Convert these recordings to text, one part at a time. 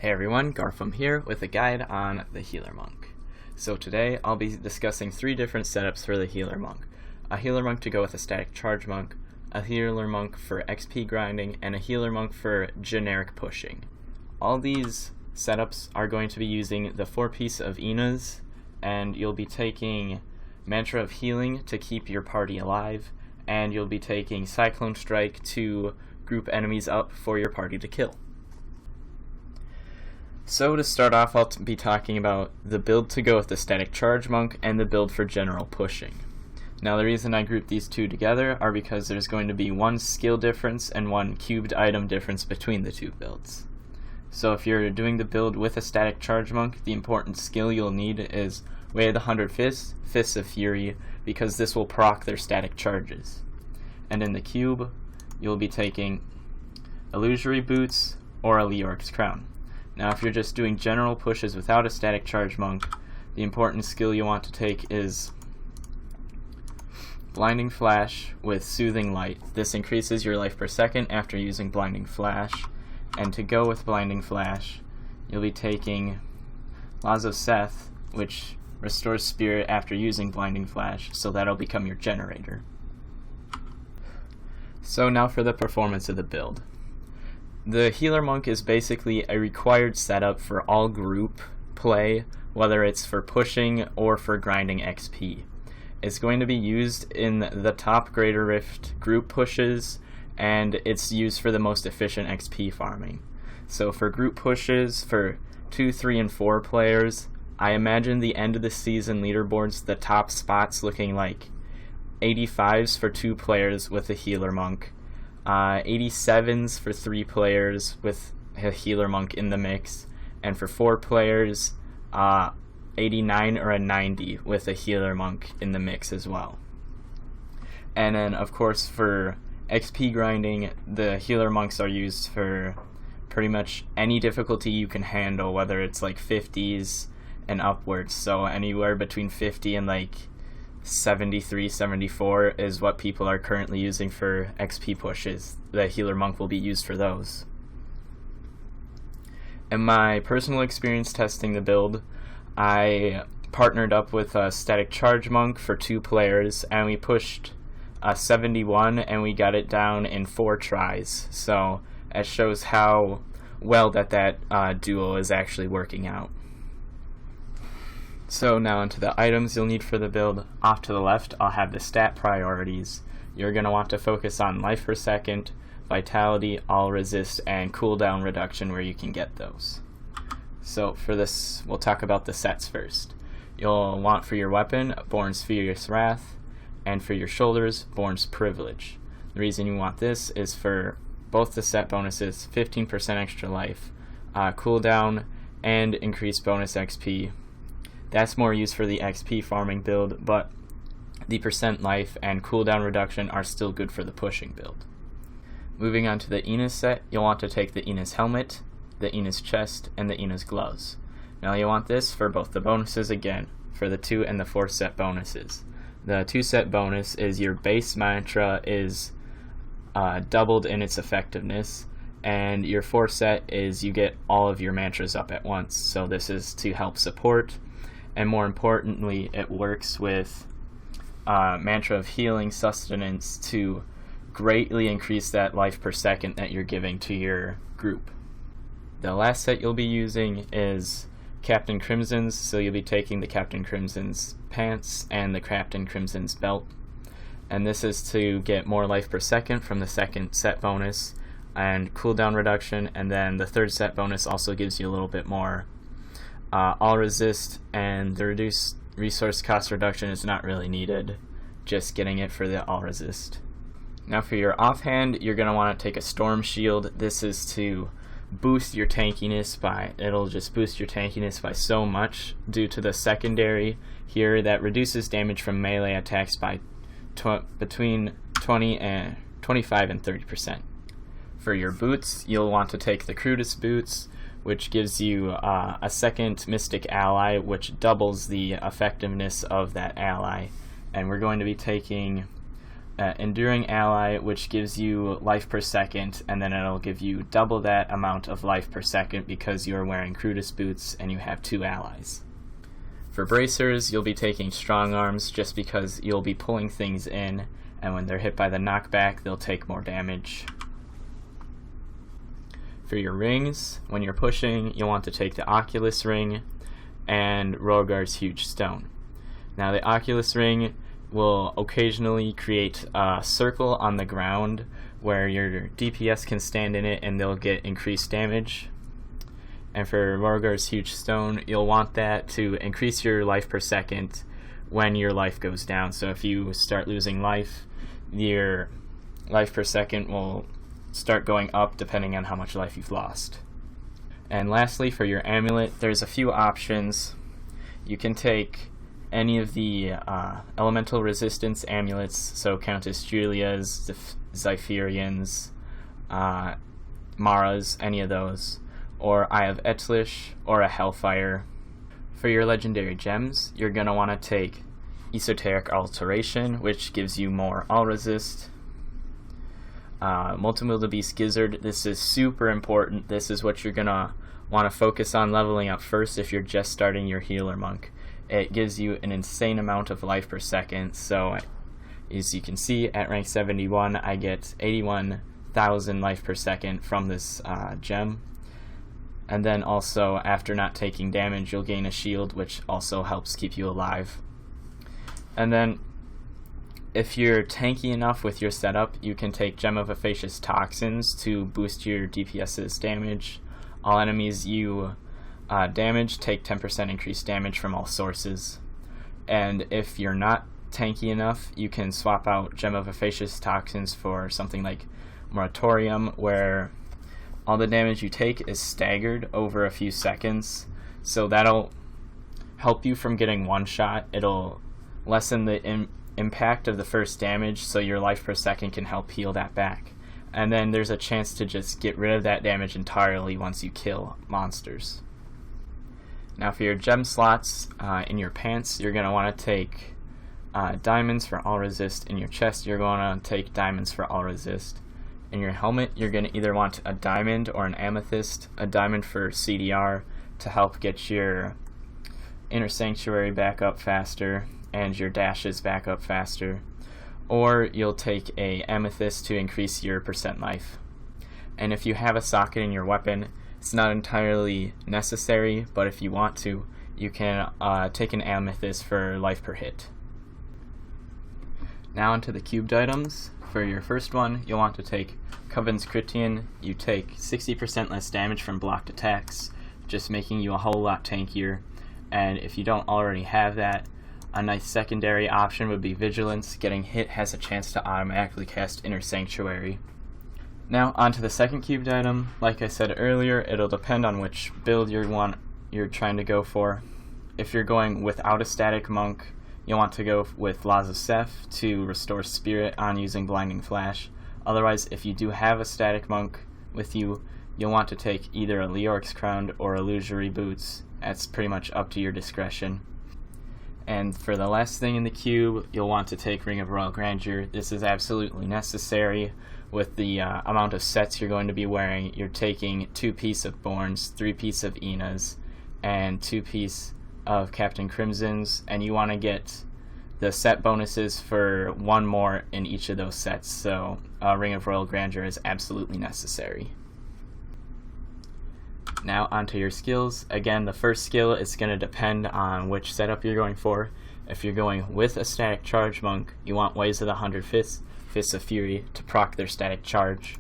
Hey everyone, Garfum here with a guide on the Healer Monk. So today I'll be discussing 3 different setups for the Healer Monk. A Healer Monk to go with a Static Charge Monk, a Healer Monk for XP grinding, and a Healer Monk for generic pushing. All these setups are going to be using the 4-piece of Ina's, and you'll be taking Mantra of Healing to keep your party alive, and you'll be taking Cyclone Strike to group enemies up for your party to kill. So to start off, I'll be talking about the build to go with the Static Charge Monk and the build for general pushing. Now the reason I grouped these two together are because there's going to be one skill difference and one cubed item difference between the two builds. So if you're doing the build with a Static Charge Monk, the important skill you'll need is Way of the 100 Fists, Fists of Fury, because this will proc their static charges. And in the cube, you'll be taking Illusory Boots or a Leoric's Crown. Now if you're just doing general pushes without a Static Charge Monk, the important skill you want to take is Blinding Flash with Soothing Light. This increases your life per second after using Blinding Flash, and to go with Blinding Flash, you'll be taking Laws of Seth, which restores spirit after using Blinding Flash, so that'll become your generator. So now for the performance of the build. The Healer Monk is basically a required setup for all group play, whether it's for pushing or for grinding XP. It's going to be used in the top Greater Rift group pushes, and it's used for the most efficient XP farming. So for group pushes, for 2, 3, and 4 players, I imagine the end of the season leaderboards, the top spots looking like 85s for 2 players with a Healer Monk, 87s for 3 players with a Healer Monk in the mix, and for 4 players, 89 or a 90 with a Healer Monk in the mix as well. And then of course for XP grinding, the Healer Monks are used for pretty much any difficulty you can handle, whether it's like 50s and upwards, so anywhere between 50 and like 73, 74 is what people are currently using for XP pushes. The Healer Monk will be used for those. In my personal experience testing the build, I partnered up with a Static Charge Monk for 2 players, and we pushed a 71 and we got it down in 4 tries. So it shows how well that duo is actually working out. So now into the items you'll need for the build. Off to the left, I'll have the stat priorities. You're going to want to focus on life per second, vitality, all resist, and cooldown reduction where you can get those. So for this, we'll talk about the sets first. You'll want for your weapon, Born's Furious Wrath, and for your shoulders, Born's Privilege. The reason you want this is for both the set bonuses, 15% extra life, cooldown, and increased bonus XP. That's more used for the XP farming build, but the percent life and cooldown reduction are still good for the pushing build. Moving on to the Ina's set, you'll want to take the Ina's Helmet, the Ina's Chest, and the Ina's Gloves. Now you want this for both the bonuses again, for the 2 and the 4 set bonuses. The 2 set bonus is your base mantra is doubled in its effectiveness, and your 4 set is you get all of your mantras up at once, so this is to help support. And more importantly, it works with Mantra of Healing Sustenance to greatly increase that life per second that you're giving to your group. The last set you'll be using is Captain Crimson's, so you'll be taking the Captain Crimson's pants and the Captain Crimson's belt. And this is to get more life per second from the 2nd set bonus and cooldown reduction, and then the 3rd set bonus also gives you a little bit more all resist, and the reduced resource cost reduction is not really needed, just getting it for the all resist. Now for your offhand, you're going to want to take a Storm Shield. This is to boost your tankiness it'll just boost your tankiness by so much due to the secondary here that reduces damage from melee attacks by between 25 and 30%. For your boots, you'll want to take the Crudest Boots, which gives you a 2nd Mystic Ally, which doubles the effectiveness of that ally. And we're going to be taking Enduring Ally, which gives you life per second, and then it'll give you double that amount of life per second because you're wearing Crudus boots and you have 2 allies. For Bracers, you'll be taking Strong Arms just because you'll be pulling things in, and when they're hit by the knockback, they'll take more damage. For your rings, when you're pushing, you'll want to take the Oculus Ring and Rogar's Huge Stone. Now the Oculus Ring will occasionally create a circle on the ground where your DPS can stand in it and they'll get increased damage. And for Rogar's Huge Stone, you'll want that to increase your life per second when your life goes down. So if you start losing life, your life per second will start going up depending on how much life you've lost. And lastly, for your amulet, there's a few options. You can take any of the elemental resistance amulets, so Countess Julia's, Zephyrian's, Mara's, any of those, or Eye of Etlish, or a Hellfire. For your legendary gems, you're going to want to take Esoteric Alteration, which gives you more all resist. Multi-Wildebeest Gizzard, this is super important. This is what you're going to want to focus on leveling up first if you're just starting your Healer Monk. It gives you an insane amount of life per second, so as you can see, at rank 71, I get 81,000 life per second from this gem. And then also, after not taking damage, you'll gain a shield, which also helps keep you alive. And then, if you're tanky enough with your setup, you can take Gem of Effacious Toxins to boost your DPS's damage. All enemies you damage take 10% increased damage from all sources. And if you're not tanky enough, you can swap out Gem of Effacious Toxins for something like Moratorium, where all the damage you take is staggered over a few seconds. So that'll help you from getting one shot. It'll lessen the impact of the first damage, so your life per second can help heal that back. And then there's a chance to just get rid of that damage entirely once you kill monsters. Now for your gem slots in your pants, you're going to want to take diamonds for all resist. In your chest, you're going to take diamonds for all resist. In your helmet, you're going to either want a diamond or an amethyst. A diamond for CDR to help get your Inner Sanctuary back up faster and your dashes back up faster. Or you'll take a amethyst to increase your percent life. And if you have a socket in your weapon, it's not entirely necessary, but if you want to, you can take an amethyst for life per hit. Now onto the cubed items. For your first one, you'll want to take Coven's Critian. You take 60% less damage from blocked attacks, just making you a whole lot tankier. And if you don't already have that, a nice secondary option would be Vigilance. Getting hit has a chance to automatically cast Inner Sanctuary. Now onto the second cubed item. Like I said earlier, it'll depend on which build you're trying to go for. If you're going without a static monk, you'll want to go with Laws of Seth to restore spirit on using Blinding Flash. Otherwise, if you do have a static monk with you, you'll want to take either a Leorc's Crown or Illusory Boots. That's pretty much up to your discretion. And for the last thing in the cube, you'll want to take Ring of Royal Grandeur. This is absolutely necessary with the amount of sets you're going to be wearing. You're taking 2 piece of Borns, 3 piece of Ina's, and 2 piece of Captain Crimson's, and you want to get the set bonuses for 1 more in each of those sets, so Ring of Royal Grandeur is absolutely necessary. Now onto your skills. Again, the first skill is going to depend on which setup you're going for. If you're going with a static charge monk, you want Ways of the 100 Fists, Fists of Fury, to proc their static charge.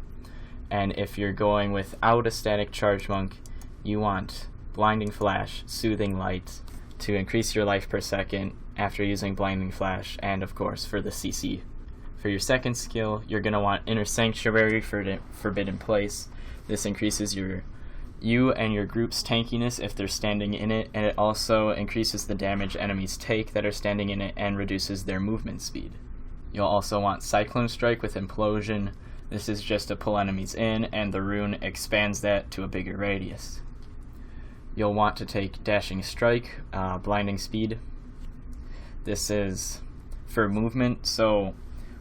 And if you're going without a static charge monk, you want Blinding Flash, Soothing Light, to increase your life per second after using Blinding Flash, and of course for the CC. For your second skill, you're going to want Inner Sanctuary for Forbidden Place. This increases you and your group's tankiness if they're standing in it, and it also increases the damage enemies take that are standing in it and reduces their movement speed. You'll also want Cyclone Strike with Implosion. This is just to pull enemies in, and the rune expands that to a bigger radius. You'll want to take Dashing Strike, Blinding Speed. This is for movement, so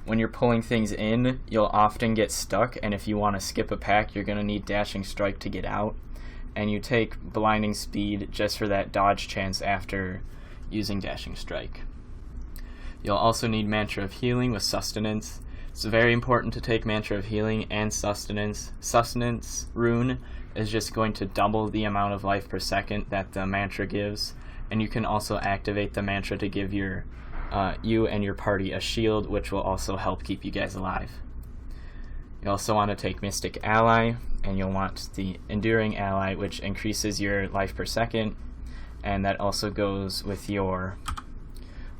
when you're pulling things in, you'll often get stuck, and if you want to skip a pack, you're going to need Dashing Strike to get out. And you take Blinding Speed just for that dodge chance after using Dashing Strike. You'll also need Mantra of Healing with Sustenance. It's very important to take Mantra of Healing and Sustenance. Sustenance rune is just going to double the amount of life per second that the mantra gives, and you can also activate the mantra to give you and your party a shield, which will also help keep you guys alive. You also want to take Mystic Ally, and you'll want the Enduring Ally, which increases your life per second, and that also goes with your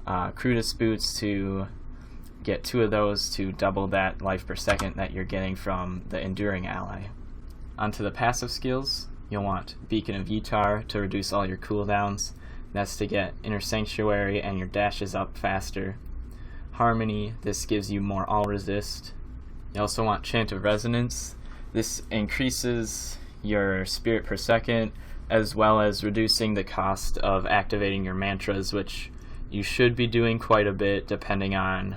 Crudus Boots to get 2 of those to double that life per second that you're getting from the Enduring Ally. Onto the passive skills, you'll want Beacon of Ytar to reduce all your cooldowns. That's to get Inner Sanctuary and your dashes up faster. Harmony, this gives you more all resist. You also want Chant of Resonance. This increases your spirit per second, as well as reducing the cost of activating your mantras, which you should be doing quite a bit depending on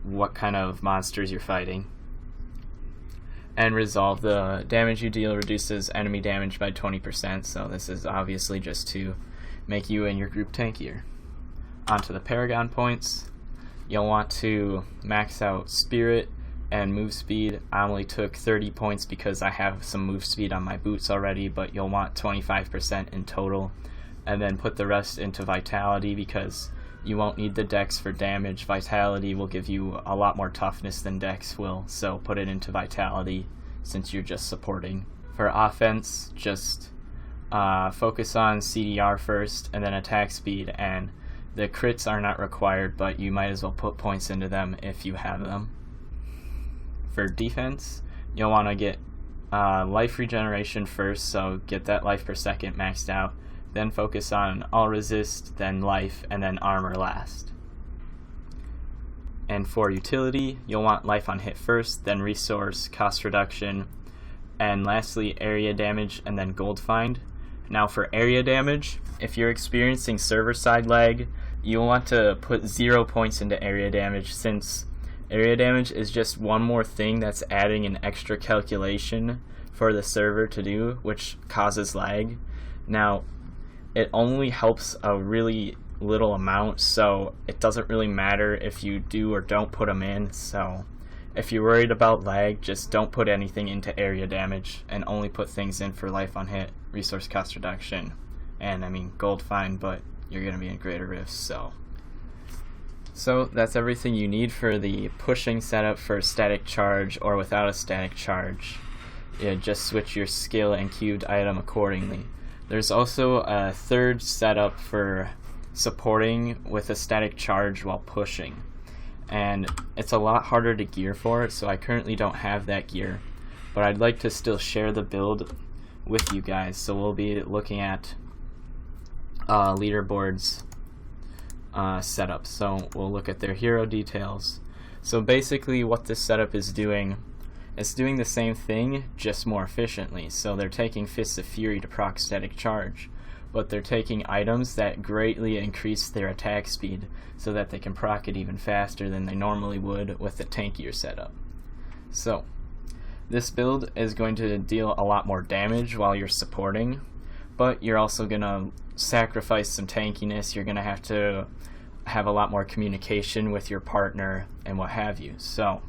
what kind of monsters you're fighting. And Resolve, the damage you deal reduces enemy damage by 20%, so this is obviously just to make you and your group tankier. Onto the Paragon points, you'll want to max out Spirit and Move Speed. I only took 30 points because I have some move speed on my boots already, but you'll want 25% in total, and then put the rest into Vitality because you won't need the Dex for damage. Vitality will give you a lot more toughness than Dex will, so put it into Vitality since you're just supporting. For offense, just focus on CDR first and then attack speed, and the crits are not required, but you might as well put points into them if you have them. For defense, you'll want to get life regeneration first, so get that life per second maxed out. Then focus on all resist, then life, and then armor last. And for utility, you'll want life on hit first, then resource, cost reduction, and lastly area damage, and then gold find. Now for area damage, if you're experiencing server side lag, you'll want to put 0 points into area damage, since area damage is just one more thing that's adding an extra calculation for the server to do, which causes lag. Now, it only helps a really little amount, so it doesn't really matter if you do or don't put them in. So if you're worried about lag, just don't put anything into area damage and only put things in for life on hit, resource cost reduction, and gold find, but you're going to be in greater rifts. So that's everything you need for the pushing setup for static charge or without a static charge. Just switch your skill and cubed item accordingly. There's also a third setup for supporting with a static charge while pushing, and it's a lot harder to gear for it, so I currently don't have that gear, but I'd like to still share the build with you guys. So we'll be looking at leaderboards setup, so we'll look at their hero details. So basically what this setup is doing, it's doing the same thing, just more efficiently. So they're taking Fists of Fury to proc static charge, but they're taking items that greatly increase their attack speed so that they can proc it even faster than they normally would with the tankier setup. So this build is going to deal a lot more damage while you're supporting, but you're also going to sacrifice some tankiness. You're going to have a lot more communication with your partner and what have you. So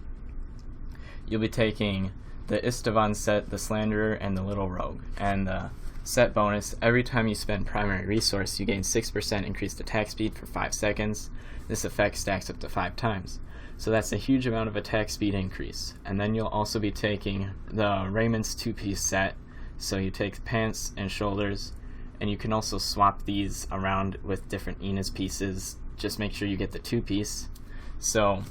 you'll be taking the Istvan set, the Slanderer, and the Little Rogue. And the set bonus, every time you spend primary resource, you gain 6% increased attack speed for 5 seconds. This effect stacks up to 5 times. So that's a huge amount of attack speed increase. And then you'll also be taking the Raymond's 2-piece set. So you take pants and shoulders, and you can also swap these around with different Ina's pieces. Just make sure you get the 2-piece. So,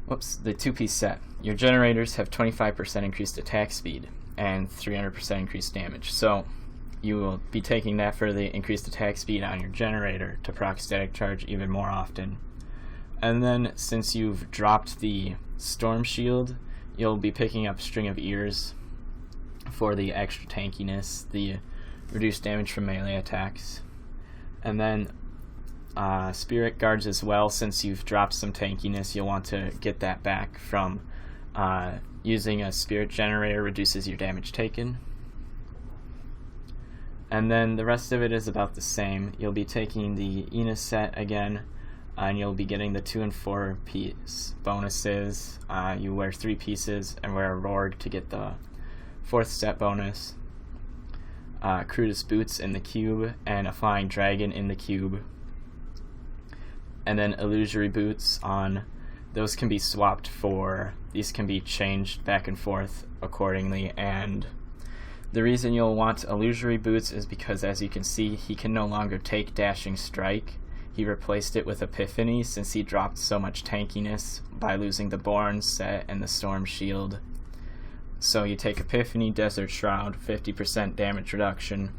the 2-piece set. Your generators have 25% increased attack speed and 300% increased damage. So you will be taking that for the increased attack speed on your generator to proc static charge even more often. And then since you've dropped the Storm Shield, you'll be picking up String of Ears for the extra tankiness, the reduced damage from melee attacks. And then Spirit Guards as well. Since you've dropped some tankiness, you'll want to get that back from using a Spirit Generator. Reduces your damage taken. And then the rest of it is about the same. You'll be taking the Enos set again, and you'll be getting the 2 and 4 piece bonuses. You wear 3 pieces and wear a Rorg to get the 4th set bonus. Crudus Boots in the cube and a Flying Dragon in the cube. And then Illusory Boots on. Those can be swapped for, these can be changed back and forth accordingly, and the reason you'll want Illusory Boots is because, as you can see, he can no longer take Dashing Strike. He replaced it with Epiphany since he dropped so much tankiness by losing the Born set and the Storm Shield. So you take Epiphany, Desert Shroud, 50% damage reduction.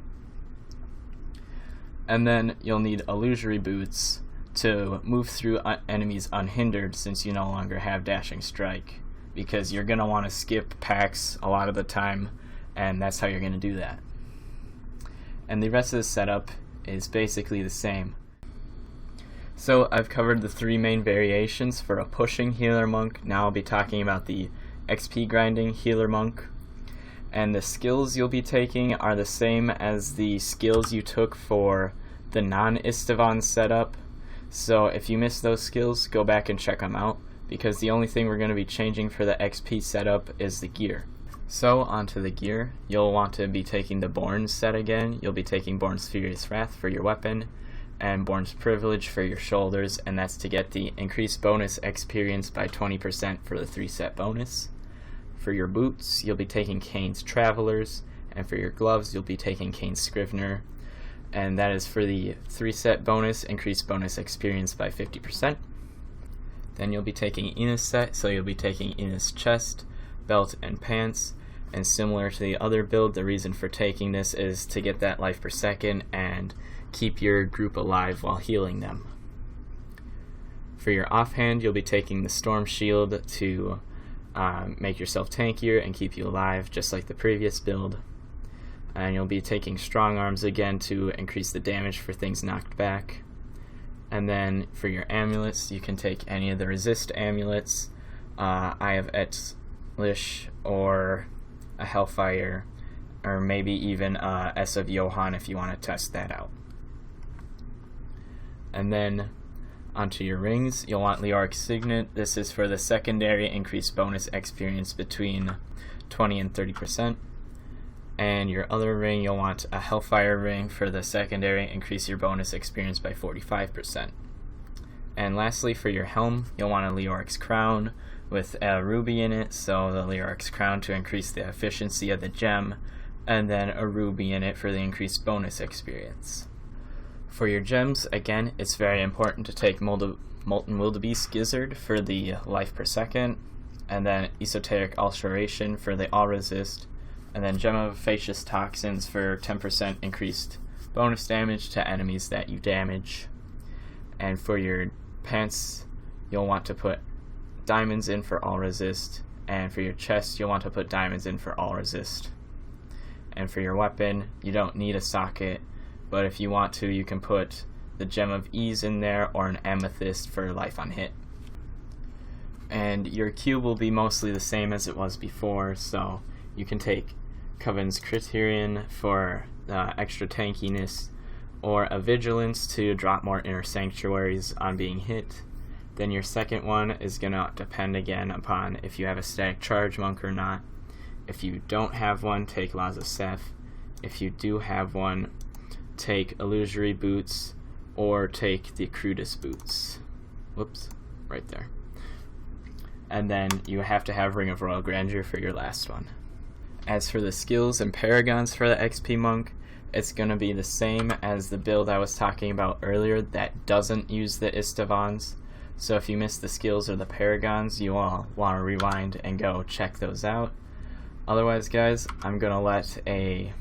And then you'll need Illusory Boots to move through enemies unhindered since you no longer have Dashing Strike, because you're going to want to skip packs a lot of the time, and that's how you're going to do that. And the rest of the setup is basically the same. So I've covered the 3 main variations for a pushing healer monk. Now I'll be talking about the XP grinding healer monk. And the skills you'll be taking are the same as the skills you took for the non-Istvan setup. So if you missed those skills, go back and check them out, because the only thing we're going to be changing for the XP setup is the gear. So onto the gear. You'll want to be taking the Born set again. You'll be taking Born's Furious Wrath for your weapon, and Born's Privilege for your shoulders, and that's to get the increased bonus experience by 20% for the 3 set bonus. For your boots, you'll be taking Kane's Travelers, and for your gloves, you'll be taking Kane's Scrivener, and that is for the 3 set bonus, increased bonus experience by 50%. Then you'll be taking Enos set, so you'll be taking Enos chest, belt, and pants. And similar to the other build, the reason for taking this is to get that life per second and keep your group alive while healing them. For your offhand, you'll be taking the Storm Shield to make yourself tankier and keep you alive, just like the previous build. And you'll be taking Strong Arms again to increase the damage for things knocked back. And then for your amulets, you can take any of the resist amulets. Eye of Etlish, or a Hellfire, or maybe even S of Johann if you want to test that out. And then onto your rings, you'll want Leoric's Signet. This is for the secondary increased bonus experience between 20 and 30%. And your other ring, you'll want a Hellfire ring for the secondary, increase your bonus experience by 45%. And lastly, for your helm, you'll want a Leoric's Crown with a ruby in it, so the Leoric's Crown to increase the efficiency of the gem, and then a ruby in it for the increased bonus experience. For your gems, again, it's very important to take Molten Wildebeest Gizzard for the life per second, and then Esoteric Ulceration for the all resist, and then Gem of Facious Toxins for 10% increased bonus damage to enemies that you damage. And for your pants, you'll want to put diamonds in for all resist, and for your chest, you'll want to put diamonds in for all resist. And for your weapon, you don't need a socket, but if you want to, you can put the Gem of Ease in there, or an amethyst for life on hit. And your cube will be mostly the same as it was before, so you can take Coven's Criterion for extra tankiness, or a Vigilance to drop more Inner Sanctuaries on being hit. Then your second one is going to depend again upon if you have a Static Charge Monk or not. If you don't have one, take Laws of Seth. If you do have one, take Illusory Boots, or take the Crudus Boots. Whoops, right there. And then you have to have Ring of Royal Grandeur for your last one. As for the skills and paragons for the XP Monk, it's going to be the same as the build I was talking about earlier that doesn't use the Istavans. So if you missed the skills or the paragons, you all want to rewind and go check those out. Otherwise, guys, I'm going to let a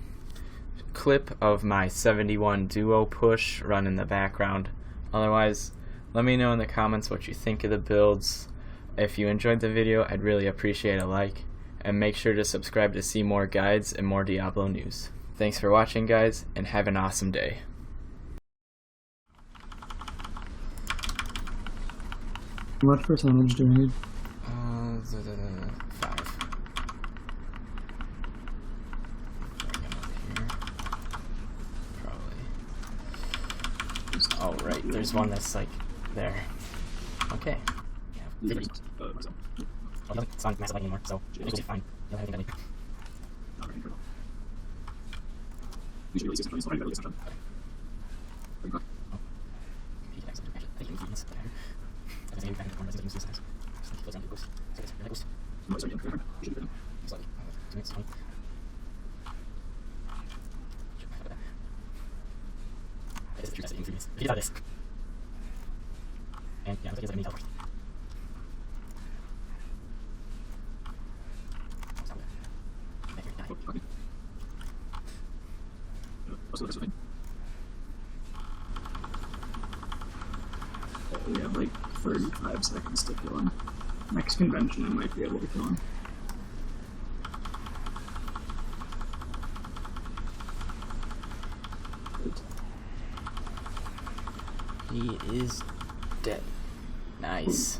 clip of my 71 duo push run in the background. Otherwise, let me know in the comments what you think of the builds. If you enjoyed the video, I'd really appreciate a like, and make sure to subscribe to see more guides and more Diablo news. Thanks for watching, guys, and have an awesome day. What percentage do we need? 5. Oh, right. There's one that's like there. Okay. Yeah. It's not massive anymore, so it'll be fine. You'll have anything. And yeah, looks like it's like a mini teleport. We have like 35 seconds to kill him. Next convention I might be able to kill him. He is dead. Nice.